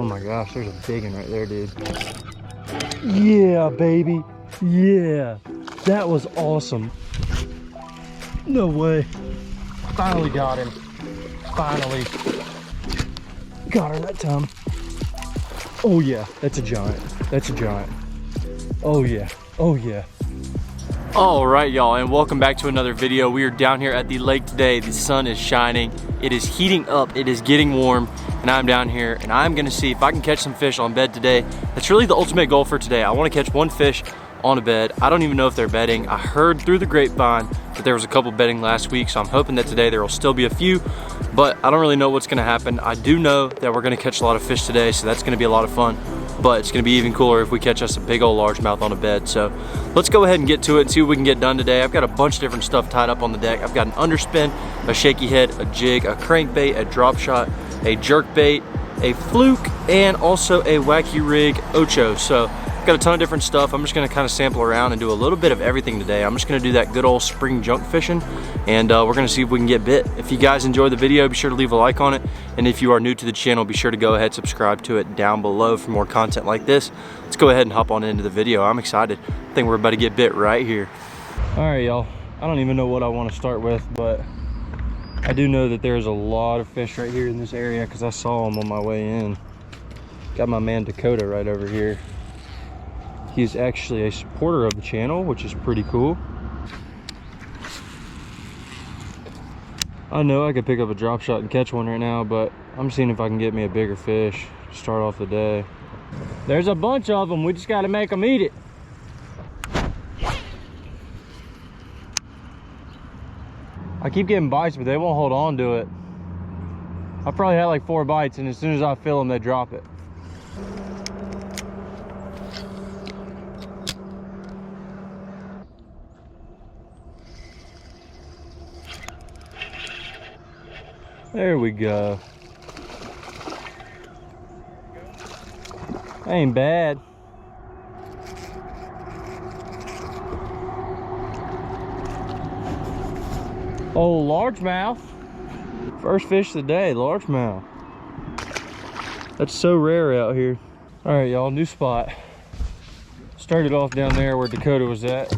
my gosh, there's a big one right there, dude. Yeah, baby. Yeah. That was awesome. No way. Finally got him. Finally. Got her that time. Oh yeah, that's a giant. That's a giant. Oh yeah. Oh yeah. All right, y'all, and welcome back to another video. We are down here at the lake today. The sun is shining. It is heating up. It is getting warm, and I'm down here, and I'm gonna see if I can catch some fish on bed today. That's really the ultimate goal for today. I wanna catch one fish on a bed. I don't even know if they're bedding. I heard through the grapevine that there was a couple bedding last week, so I'm hoping that today there will still be a few, but I don't really know what's gonna happen. I do know that we're gonna catch a lot of fish today, so that's gonna be a lot of fun. But it's gonna be even cooler if we catch us a big old largemouth on a bed. So let's go ahead and get to it and see what we can get done today. I've got a bunch of different stuff tied up on the deck. I've got an underspin, a shaky head, a jig, a crankbait, a drop shot, a jerk bait, a fluke, and also a wacky rig ocho. So I've got a ton of different stuff. I'm just gonna kind of sample around and do a little bit of everything today. I'm just gonna do that good old spring junk fishing, and we're gonna see if we can get bit. If you guys enjoyed the video, be sure to leave a like on it. And if you are new to the channel, be sure to go ahead, subscribe to it down below for more content like this. Let's go ahead and hop on into the video. I'm excited. I think we're about to get bit right here. All right, y'all. I don't even know what I want to start with, but I do know that there's a lot of fish right here in this area because I saw them on my way in. Got my man Dakota right over here. He's actually a supporter of the channel, which is pretty cool. I know I could pick up a drop shot and catch one right now, but I'm seeing if I can get me a bigger fish to start off the day. There's a bunch of them. We just got to make them eat it. I keep getting bites, but they won't hold on to it. I probably had like 4 bites, and as soon as I feel them, they drop it. There we go. Ain't bad. Oh, largemouth. First fish of the day, largemouth. That's so rare out here. All right, y'all, new spot. Started off down there where Dakota was at.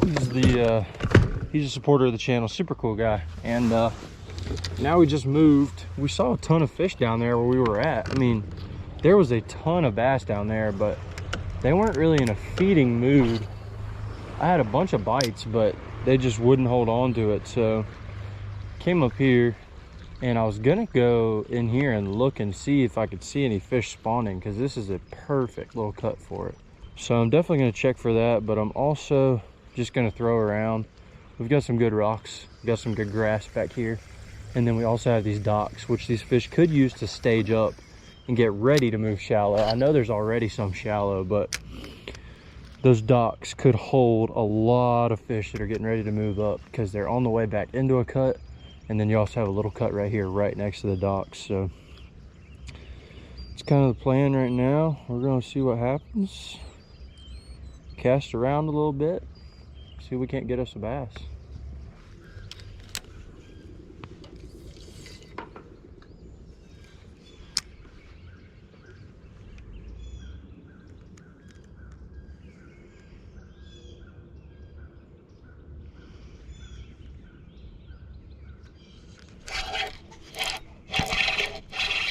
He's a supporter of the channel, super cool guy. And now we just moved. We saw a ton of fish down there where we were at. I mean, there was a ton of bass down there, but they weren't really in a feeding mood. I had a bunch of bites, but they just wouldn't hold on to it. So came up here, and I was gonna go in here and look and see if I could see any fish spawning, because this is a perfect little cut for it. So I'm definitely gonna check for that, but I'm also just gonna throw around. We've got some good rocks, we've got some good grass back here. And then we also have these docks, which these fish could use to stage up and get ready to move shallow. I know there's already some shallow, but those docks could hold a lot of fish that are getting ready to move up because they're on the way back into a cut. And then you also have a little cut right here, right next to the docks. So it's kind of the plan right now. We're gonna see what happens. Cast around a little bit, see if we can't get us a bass.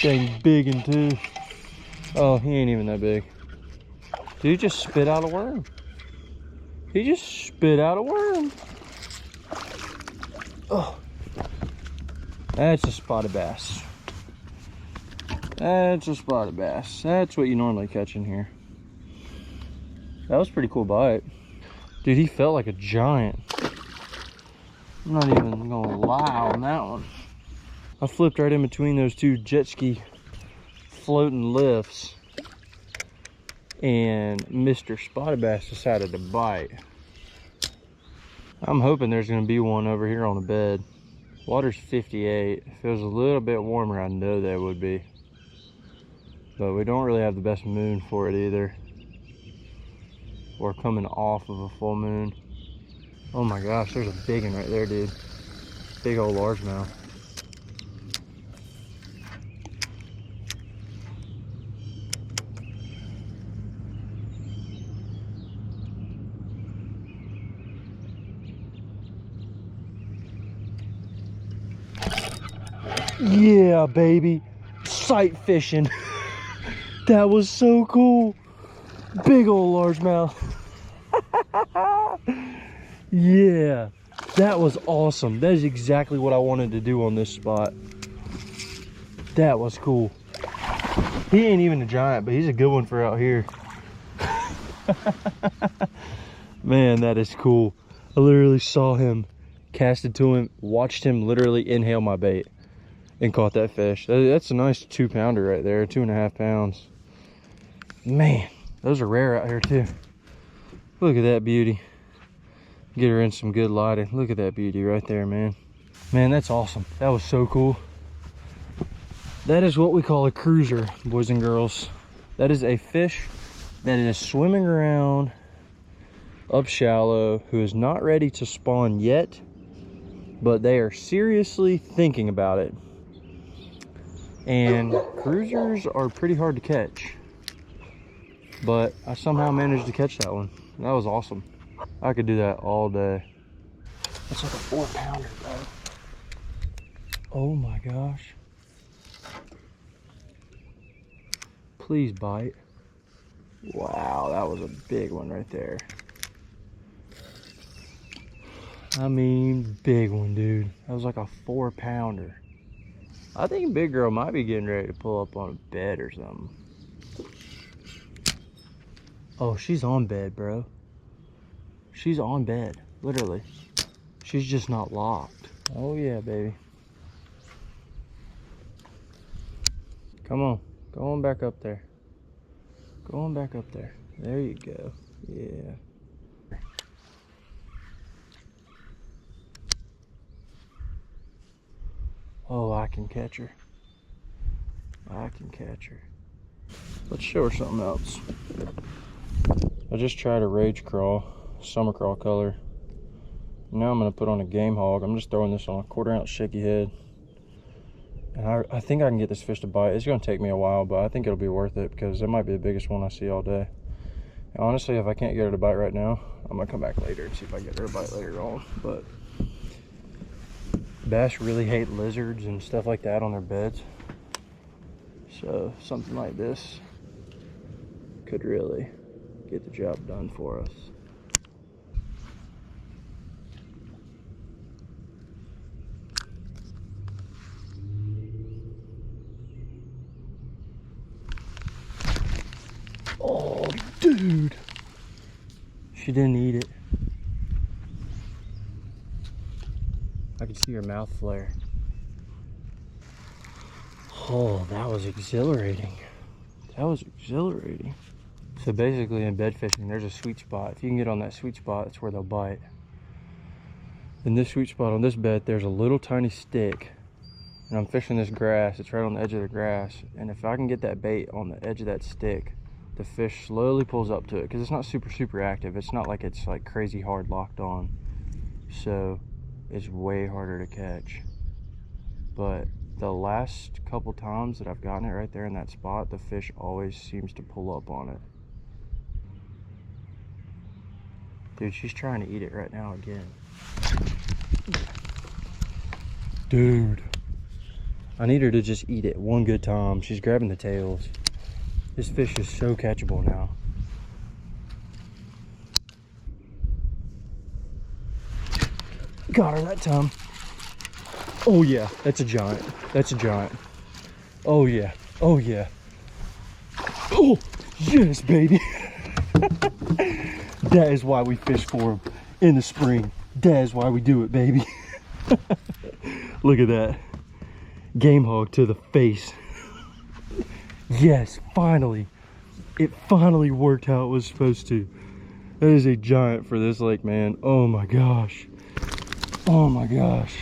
Dang big one too. Oh, he ain't even that big. Dude, he just spit out a worm. He just spit out a worm. Oh, that's a spotted bass. That's a spotted bass. That's what you normally catch in here. That was a pretty cool bite. Dude, he felt like a giant. I'm not even gonna lie on that one. I flipped right in between those two jet ski floating lifts, and Mr. Spotted Bass decided to bite. I'm hoping there's gonna be one over here on the bed. Water's 58. If it was a little bit warmer, I know there would be. But we don't really have the best moon for it either. We're coming off of a full moon. Oh my gosh, there's a big one right there, dude. Big old largemouth. Yeah, baby. Sight fishing. That was so cool. Big old largemouth. Yeah, that was awesome. That is exactly what I wanted to do on this spot. That was cool. He ain't even a giant, but he's a good one for out here. Man, that is cool. I literally saw him, casted to him, watched him literally inhale my bait, and caught that fish. That's a nice 2-pounder right there, 2.5 pounds. Man, those are rare out here too. Look at that beauty. Get her in some good lighting. Look at that beauty right there, man. Man, that's awesome. That was so cool. That is what we call a cruiser, boys and girls. That is a fish that is swimming around up shallow, who is not ready to spawn yet, but they are seriously thinking about it. And cruisers are pretty hard to catch, but I somehow managed to catch that one. That was awesome. I could do that all day. That's like a 4-pounder, bro. Oh my gosh. Please bite. Wow, that was a big one right there. I mean, big one, dude. That was like a 4-pounder. I think Big Girl might be getting ready to pull up on a bed or something. Oh, she's on bed, bro. She's on bed, literally. She's just not locked. Oh yeah, baby. Come on, go on back up there. Go on back up there. There you go. Yeah. Oh, I can catch her. I can catch her. Let's show her something else. I just tried a rage crawl, summer crawl color. Now I'm gonna put on a game hog. I'm just throwing this on a 1/4-ounce shaky head. And I think I can get this fish to bite. It's gonna take me a while, but I think it'll be worth it because it might be the biggest one I see all day. And honestly, if I can't get her to bite right now, I'm gonna come back later and see if I get her to bite later on. But bass really hate lizards and stuff like that on their beds. So something like this could really get the job done for us. Oh, dude. She didn't eat it. I could see her mouth flare. Oh, that was exhilarating. That was exhilarating. So basically in bed fishing, there's a sweet spot. If you can get on that sweet spot, that's where they'll bite. In this sweet spot on this bed, there's a little tiny stick. And I'm fishing this grass. It's right on the edge of the grass. And if I can get that bait on the edge of that stick, the fish slowly pulls up to it because it's not super active. It's not like it's like crazy hard locked on. So it's way harder to catch. But the last couple times that I've gotten it right there in that spot, the fish always seems to pull up on it. Dude, she's trying to eat it right now again. Dude, I need her to just eat it one good time. She's grabbing the tails. This fish is so catchable now. Got her that time. Oh yeah, that's a giant. That's a giant. Oh yeah, oh yeah. Oh, yes, baby. That is why we fish for them in the spring. That is why we do it, baby. Look at that. Game hog to the face. Yes, finally. It finally worked how it was supposed to. That is a giant for this lake, man. Oh my gosh. Oh my gosh.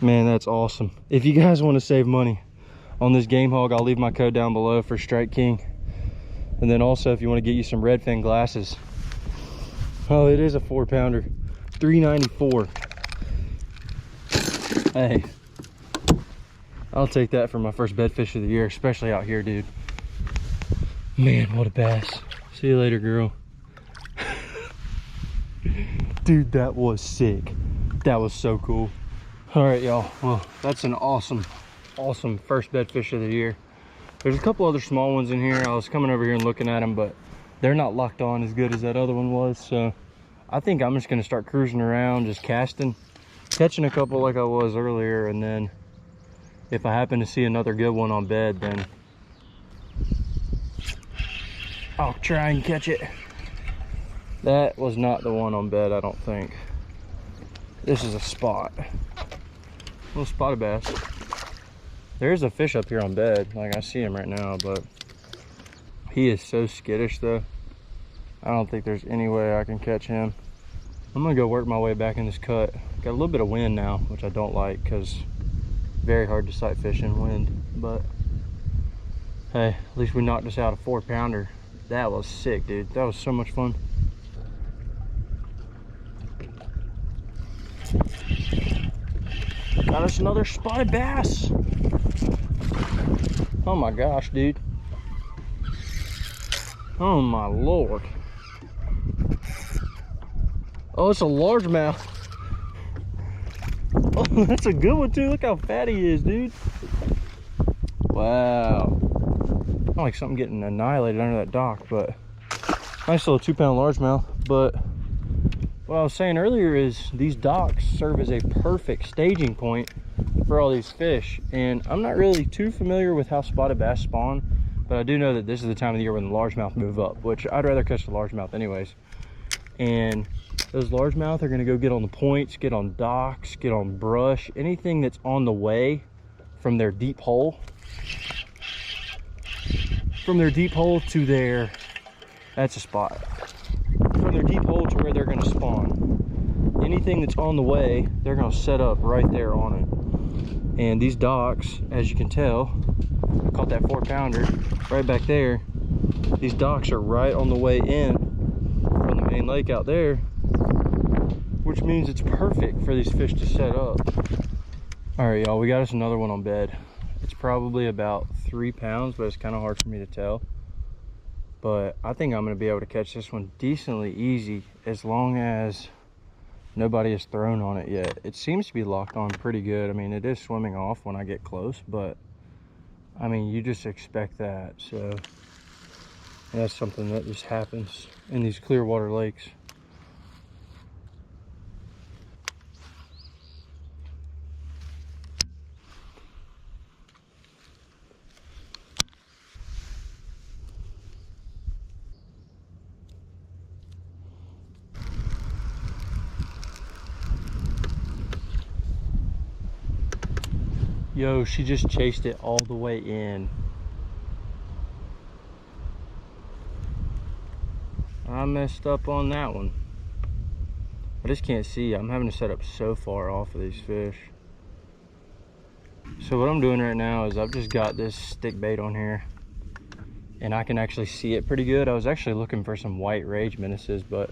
Man, that's awesome. If you guys want to save money on this game hog, I'll leave my code down below for Strike King. And then also, if you want to get you some redfin glasses. Oh, it is a 4-pounder. $3.94. Hey, I'll take that for my first bed fish of the year, especially out here, dude. Man, what a bass. See you later, girl. Dude, that was sick. That was so cool. All right, y'all. Well, that's an awesome awesome first bed fish of the year. There's a couple other small ones in here. I was coming over here and looking at them, but they're not locked on as good as that other one was. So I think I'm just gonna start cruising around, just casting, catching a couple like I was earlier, and then if I happen to see another good one on bed, then I'll try and catch it. That was not the one on bed, I don't think. This is a spot. Little spotted bass. There's a fish up here on bed. Like, I see him right now, but he is so skittish though. I don't think there's any way I can catch him. I'm gonna go work my way back in this cut. Got a little bit of wind now, which I don't like because very hard to sight fish in wind. But hey, at least we knocked us out a 4-pounder. That was sick, dude. That was so much fun. Got us another spotted bass. Oh my gosh, dude. Oh my Lord. Oh, it's a largemouth. Oh, that's a good one too. Look how fat he is, dude. Wow. Not like something getting annihilated under that dock, but nice little 2-pound largemouth. But what I was saying earlier is these docks serve as a perfect staging point for all these fish. And I'm not really too familiar with how spotted bass spawn, but I do know that this is the time of the year when the largemouth move up, which I'd rather catch the largemouth anyways. And those largemouth are gonna go get on the points, get on docks, get on brush, anything that's on the way from their deep hole. From their deep hole to their, that's a spot. From their deep hole to where they're gonna spawn. Anything that's on the way, they're gonna set up right there on it. And these docks, as you can tell, I caught that 4-pounder right back there. These docks are right on the way in from the main lake out there, which means it's perfect for these fish to set up. All right, y'all, we got us another one on bed. It's probably about 3 pounds, but it's kind of hard for me to tell. But I think I'm gonna be able to catch this one decently easy as long as nobody has thrown on it yet. It seems to be locked on pretty good. I mean, it is swimming off when I get close, but I mean, you just expect that. So that's something that just happens in these clear water lakes. Yo, she just chased it all the way in. I messed up on that one. I just can't see. I'm having to set up so far off of these fish. So what I'm doing right now is I've just got this stick bait on here and I can actually see it pretty good. I was actually looking for some white rage menaces, but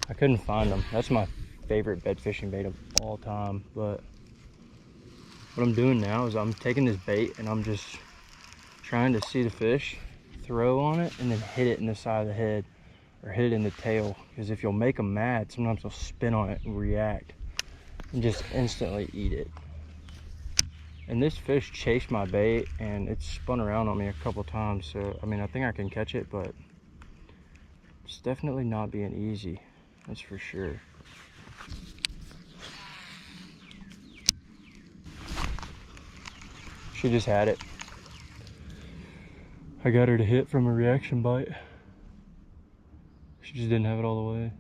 I couldn't find them. That's my favorite bed fishing bait of all time. But what I'm doing now is I'm taking this bait and I'm just trying to see the fish, throw on it, and then hit it in the side of the head or hit it in the tail. Because if you'll make them mad, sometimes they'll spin on it and react and just instantly eat it. And this fish chased my bait and it spun around on me a couple times. So, I mean, I think I can catch it, but it's definitely not being easy. That's for sure. She just had it. I got her to hit from a reaction bite. She just didn't have it all the way.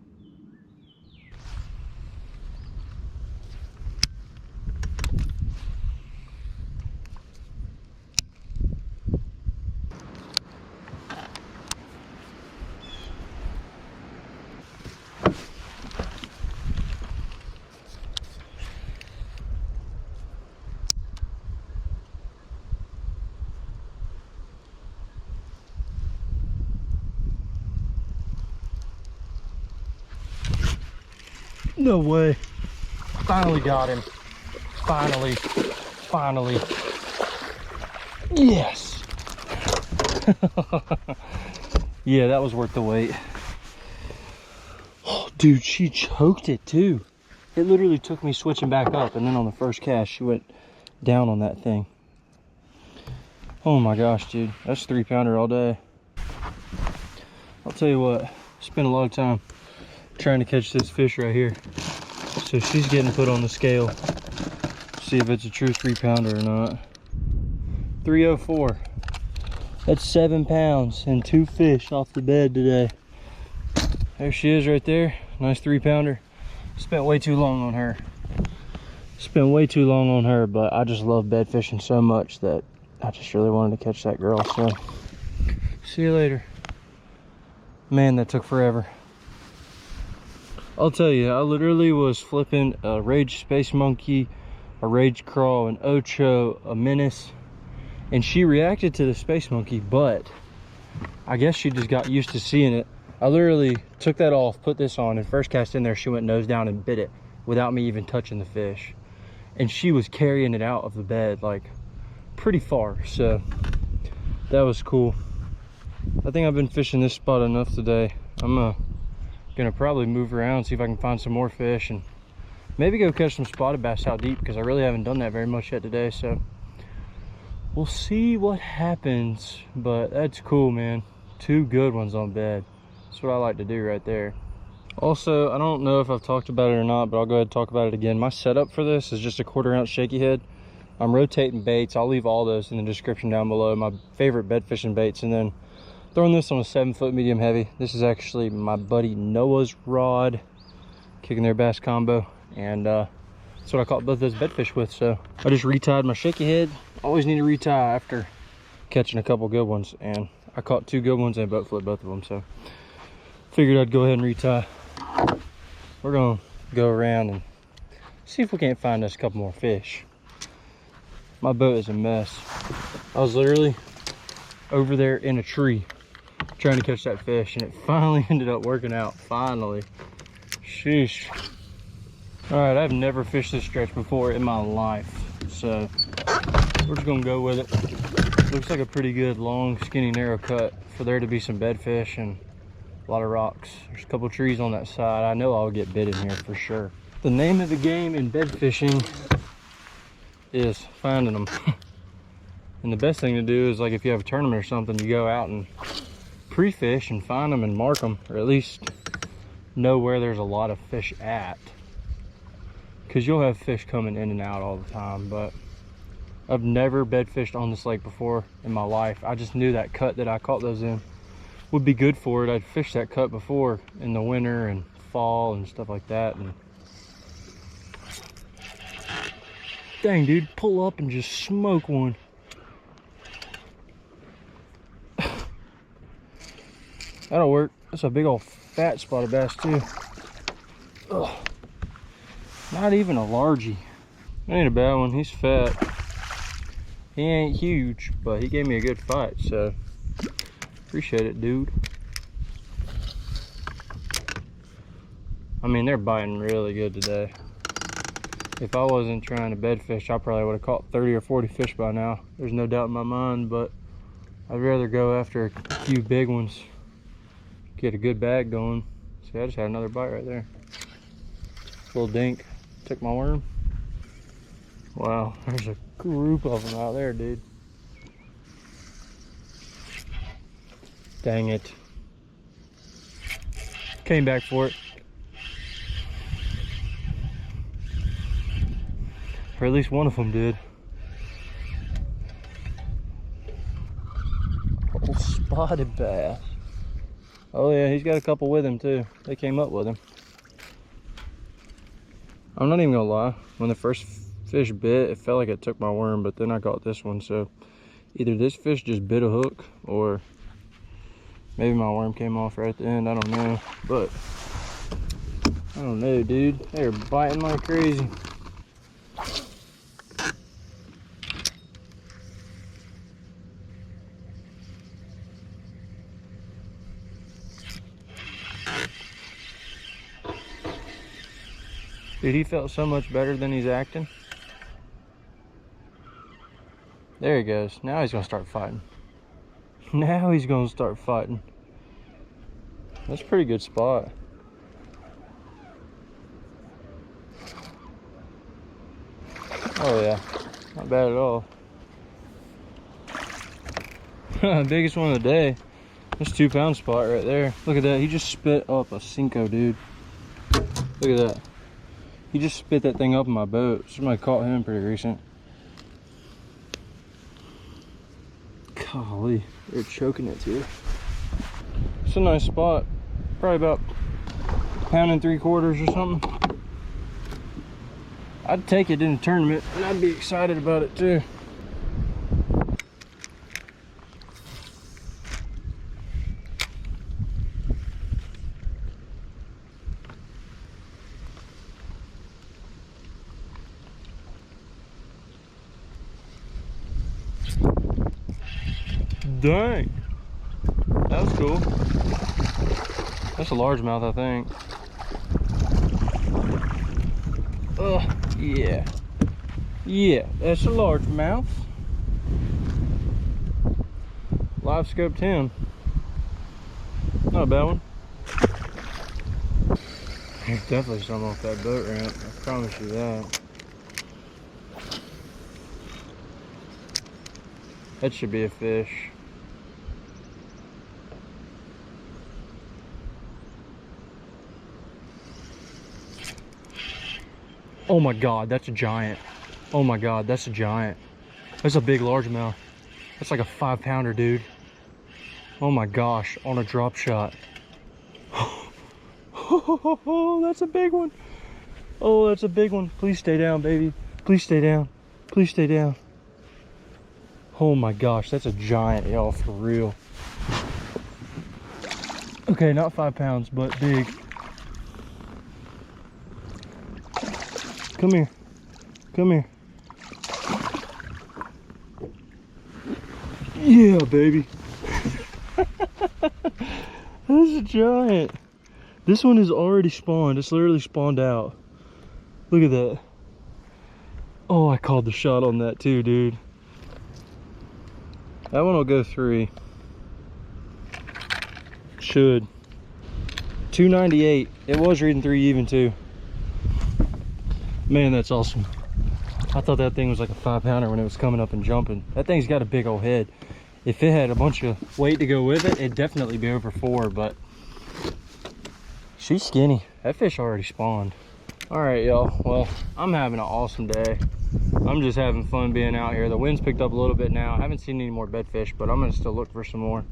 No way. Finally got him. Finally. Yes. Yeah, that was worth the wait. Oh, dude, she choked it too. It literally took me switching back up, and then on the first cast, she went down on that thing. Oh my gosh, dude, that's 3-pounder all day. I'll tell you what, spent a lot of time trying to catch this fish right here. So she's getting put on the scale. See if it's a true 3-pounder or not. 304. That's 7 pounds and 2 fish off the bed today. There she is right there. Nice 3-pounder. Spent way too long on her. But I just love bed fishing so much that I just really wanted to catch that girl. So see you later. Man, that took forever. I'll tell you, I literally was flipping a Rage Space Monkey, a Rage Crawl, an Ocho, a Menace, and she reacted to the Space Monkey, but I guess she just got used to seeing it. I literally took that off, put this on, and first cast in there, she went nose down and bit it without me even touching the fish. And she was carrying it out of the bed, like, pretty far, so that was cool. I think I've been fishing this spot enough today. I'm gonna probably move around, see if I can find some more fish, and maybe go catch some spotted bass out deep, because I really haven't done that very much yet today. So we'll see what happens, but that's cool, man. 2 good ones on bed. That's what I like to do right there. Also, I don't know if I've talked about it or not, but I'll go ahead and talk about it again. My setup for this is just a 1/4 ounce shaky head. I'm rotating baits. I'll leave all those in the description down below, my favorite bed fishing baits, and then throwing this on a 7-foot medium heavy. This is actually my buddy Noah's rod, kicking their bass combo, and that's what I caught both those bedfish with. So I just retied my shaky head. Always need to retie after catching a couple good ones, and I caught 2 good ones and boat flipped both of them. So figured I'd go ahead and retie. We're gonna go around and see if we can't find us a couple more fish. My boat is a mess. I was literally over there in a tree trying to catch that fish, and it finally ended up working out. Finally. Sheesh. All right, I've never fished this stretch before in my life, so we're just gonna go with it. Looks like a pretty good long, skinny, narrow cut for there to be some bedfish and a lot of rocks. There's a couple trees on that side. I know I'll get bit in here for sure. The name of the game in bed fishing is finding them. And the best thing to do is, like, if you have a tournament or something, you go out and pre-fish and find them and mark them, or at least know where there's a lot of fish at, because you'll have fish coming in and out all the time. But I've never bed fished on this lake before in my life. I just knew that cut that I caught those in would be good for it. I'd fished that cut before in the winter and fall and stuff like that, and dang, dude, pull up and just smoke one. That'll work. That's a big old fat spotted bass too. Ugh. Not even a largie. That ain't a bad one. He's fat. He ain't huge, but he gave me a good fight, so appreciate it, dude. I mean, they're biting really good today. If I wasn't trying to bed fish, I probably would have caught 30 or 40 fish by now. There's no doubt in my mind, but I'd rather go after a few big ones, get a good bag going. See, I just had another bite right there. Little dink. Took my worm. Wow, there's a group of them out there, dude. Dang it. Came back for it. Or at least one of them did. Old spotted bass. Oh yeah, he's got a couple with him too. They came up with him. I'm not even gonna lie, when the first fish bit, it felt like it took my worm, but then I caught this one, so either this fish just bit a hook, or maybe my worm came off right at the end. I don't know, but I don't know, dude. They're biting like crazy. Dude, he felt so much better than he's acting. There he goes. Now he's gonna start fighting. Now he's gonna start fighting. That's a pretty good spot. Oh yeah, not bad at all. Biggest one of the day. That's 2 pound spot right there. Look at that. He just spit up a Cinco, dude. Look at that. He just spit that thing up in my boat. Somebody caught him pretty recent. Golly, they're choking it too. It's a nice spot. Probably about 1 3/4 pounds or something. I'd take it in a tournament and I'd be excited about it too. Dang, that was cool. That's a largemouth, I think. Yeah. Yeah, that's a largemouth. Live scoped him. Not a bad one. There's definitely some off that boat ramp, I promise you that. That should be a fish. Oh my God, that's a giant. Oh my God, that's a giant. That's a big largemouth. That's like a 5 pounder, dude. Oh my gosh, on a drop shot. Oh, that's a big one. Oh, that's a big one. Please stay down, baby. Please stay down. Please stay down. Oh my gosh, that's a giant, y'all, for real. Okay, not 5 pounds, but big. Come here. Come here. Yeah, baby. That's a giant. This one is already spawned. It's literally spawned out. Look at that. Oh, I called the shot on that too, dude. That one will go 3. Should. 298. It was reading 3 even too. Man, that's awesome. I thought that thing was like a 5 pounder when it was coming up and jumping. That thing's got a big old head. If it had a bunch of weight to go with it, it'd definitely be over 4, but she's skinny. That fish already spawned. All right, y'all. Well, I'm having an awesome day. I'm just having fun being out here. The wind's picked up a little bit now. I haven't seen any more bedfish, but I'm gonna still look for some more.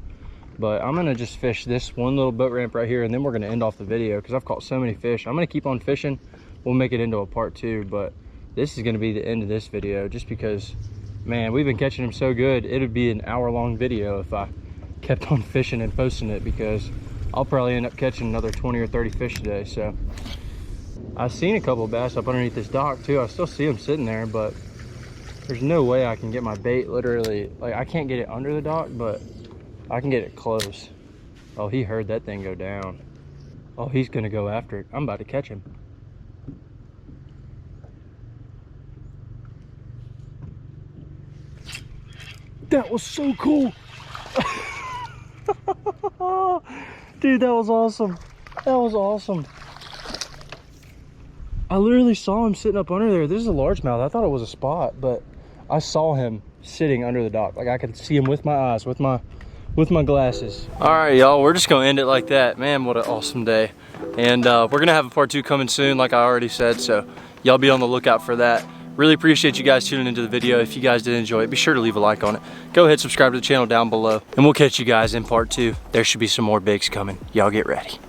But I'm gonna just fish this one little boat ramp right here, and then we're gonna end off the video because I've caught so many fish. I'm gonna keep on fishing. We'll make it into a part 2, but this is gonna be the end of this video just because, man, we've been catching them so good. It would be an hour-long video if I kept on fishing and posting it, because I'll probably end up catching another 20 or 30 fish today. So I've seen a couple of bass up underneath this dock too. I still see them sitting there, but there's no way I can get my bait literally, like I can't get it under the dock, but I can get it close. Oh, he heard that thing go down. Oh, he's gonna go after it. I'm about to catch him. That was so cool. Dude, that was awesome. That was awesome. I literally saw him sitting up under there. This is a largemouth. I thought it was a spot, but I saw him sitting under the dock. Like I could see him with my eyes, with my glasses. All right, y'all, we're just gonna end it like that. Man, what an awesome day. And we're gonna have a part 2 coming soon, like I already said, so y'all be on the lookout for that. Really appreciate you guys tuning into the video. If you guys did enjoy it, be sure to leave a like on it. Go ahead, subscribe to the channel down below, and we'll catch you guys in part 2. There should be some more bigs coming. Y'all get ready.